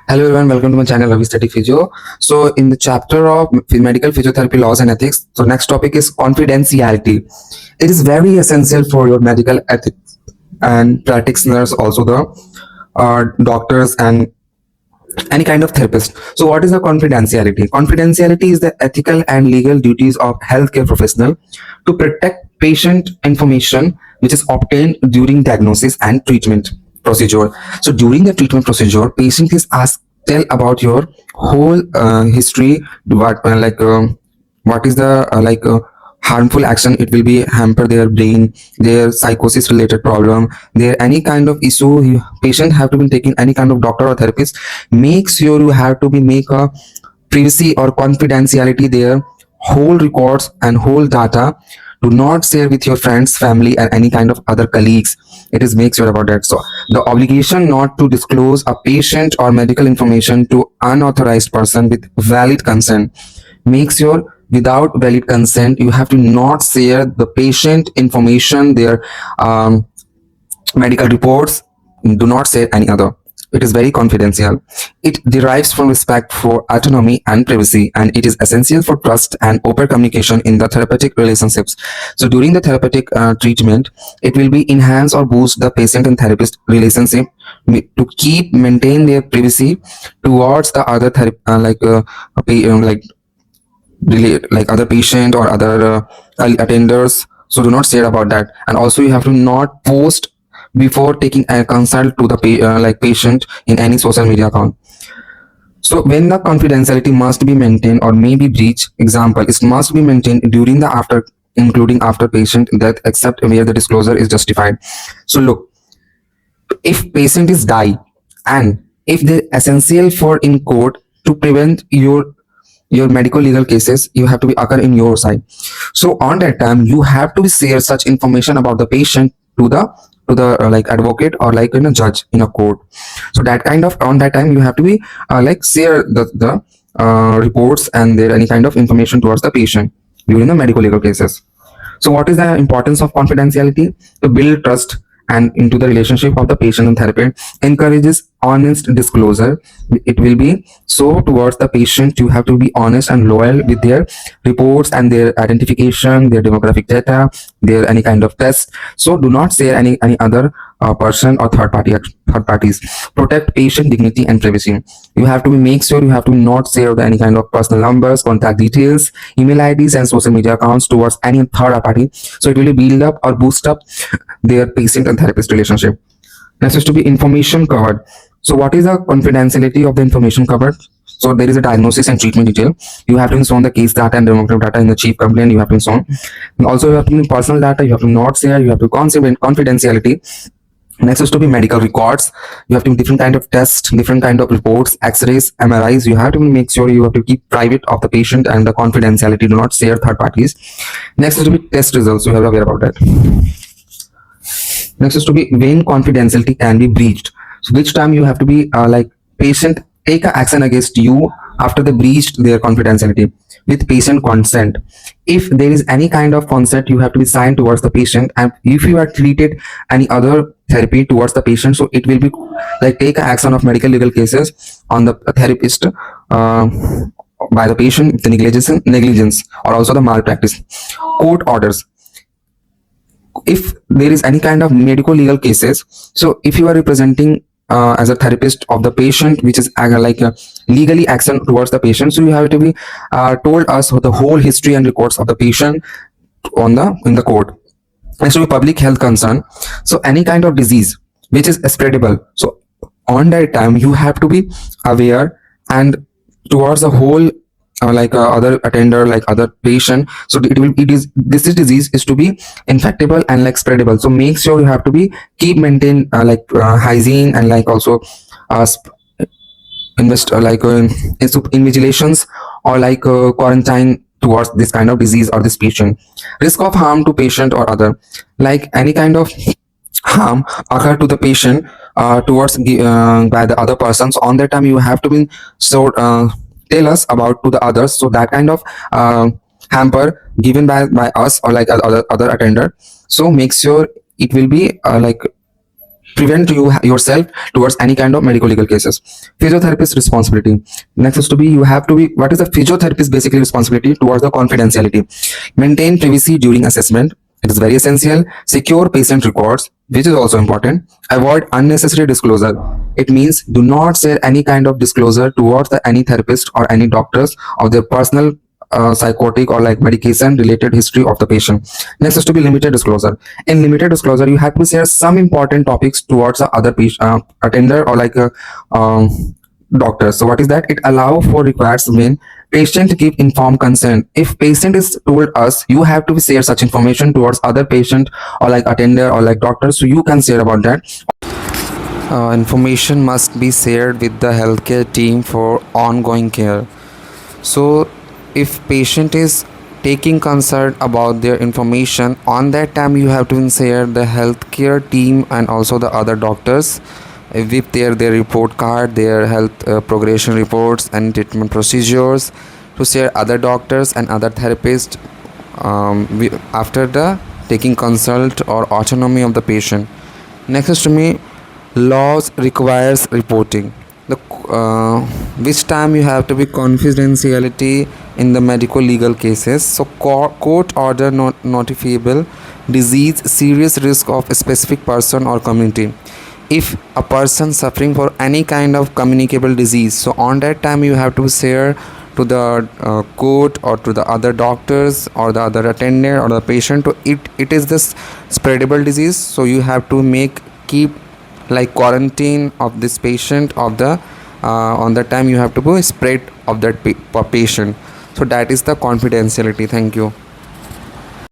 Hello everyone, welcome to my channel Limitated Physio. So in the chapter of medical physiotherapy laws and ethics, so next topic is confidentiality. It is very essential for your medical ethics and practitioners, also the doctors and any kind of therapist. So what is the confidentiality? Confidentiality is the ethical and legal duties of healthcare professional to protect patient information which is obtained during diagnosis and treatment procedure. So during the treatment procedure, patient is asked tell about your whole history, what is the harmful action it will be hamper their brain, their psychosis related problem, there any kind of issue patient have to be taking any kind of doctor or therapist. Make sure you have to be make a privacy or confidentiality their whole records and whole data. Do not share with your friends, family, and any kind of other colleagues. It is make sure about that. So the obligation not to disclose a patient or medical information to unauthorized person with valid consent. Make sure without valid consent you have to not share the patient information, their medical reports. Do not share any other. It is very confidential. It derives from respect for autonomy and privacy, and it is essential for trust and open communication in the therapeutic relationships. So during the therapeutic treatment, it will be enhance or boost the patient and therapist relationship to keep maintain their privacy towards the other like other patient or other attenders. So do not share about that. And also you have to not post before taking a consult to the patient in any social media account. So when the confidentiality must be maintained or may be breached, example, it must be maintained during the after, including after patient death, except where the disclosure is justified. So look, if patient is die and if the essential for in court to prevent your medical legal cases, you have to be occur in your side. So on that time you have to share such information about the patient to the advocate or like in a judge in a court. So that kind of on that time you have to be share the reports and there any kind of information towards the patient during the medical legal cases. So what is the importance of confidentiality? To build trust and into the relationship of the patient and therapist, encourages honest disclosure. It will be so towards the patient you have to be honest and loyal with their reports and their identification, their demographic data, their any kind of test. So do not share any other person or third parties. Protect patient dignity and privacy. You have to be make sure you have to not share the any kind of personal numbers, contact details, email IDs, and social media accounts towards any third party. So it will build up or boost up their patient and therapist relationship. Next is to be information covered. So what is the confidentiality of the information covered? So there is a diagnosis and treatment detail. You have to install the case data and demographic data in the chief complaint. You have to install. And also you have to personal data. You have to not share. You have to confidentiality. Next is to be medical records. You have to be different kind of tests, different kind of reports, X-rays, MRIs. You have to make sure you have to keep private of the patient and the confidentiality. Do not share third parties. Next is to be test results. You have to be aware about that. Next is to be when confidentiality can be breached. So which time you have to be patient take a action against you after they breached their confidentiality with patient consent. If there is any kind of consent, you have to be signed towards the patient, and if you are treated any other therapy towards the patient, so it will be like take action of medical legal cases on the therapist by the patient, the negligence or also the malpractice. Court orders, if there is any kind of medical legal cases, so if you are representing as a therapist of the patient which is legally action towards the patient, so you have to be told us the whole history and records of the patient on the in the court. Next to be public health concern. So any kind of disease which is spreadable, so on that time you have to be aware and towards the whole other attender like other patient. So it is this is disease is to be infectable and like spreadable. So make sure you have to be keep maintain hygiene and like also sp- invest invigilations or quarantine towards this kind of disease or this patient. Risk of harm to patient or other, like any kind of harm occur to the patient towards by the other persons. On that time you have to be so tell us about to the others, so that kind of hamper given by us or like other attender. So make sure it will be prevent you yourself towards any kind of medical legal cases. Physiotherapist responsibility. Next is to be, you have to be, what is the physiotherapist basically responsibility towards the confidentiality? Maintain privacy during assessment. It is very essential. Secure patient records, which is also important. Avoid unnecessary disclosure. It means do not share any kind of disclosure towards any therapist or any doctors of their personal psychotic or like medication related history of the patient. Next is to be limited disclosure. In limited disclosure, you have to share some important topics towards the other patient, attender or like a doctor. So what is that? It allow for requires when patient give informed consent. If patient is told us you have to share such information towards other patient or like attender or like doctor, so you can share about that. Information must be shared with the healthcare team for ongoing care. So if patient is taking concern about their information, on that time you have to share the healthcare team and also the other doctors with their report card, their health progression reports and treatment procedures, to share other doctors and other therapists after the taking consult or autonomy of the patient. Next is to me, laws requires reporting. The which time you have to be confidentiality in the medical legal cases. So court order notifiable disease, serious risk of a specific person or community. If a person suffering for any kind of communicable disease, so on that time you have to share to the court or to the other doctors or the other attendant or the patient to it is this spreadable disease, so you have to keep like quarantine of this patient of the on the time you have to go spread of that patient. So that is the confidentiality. Thank you.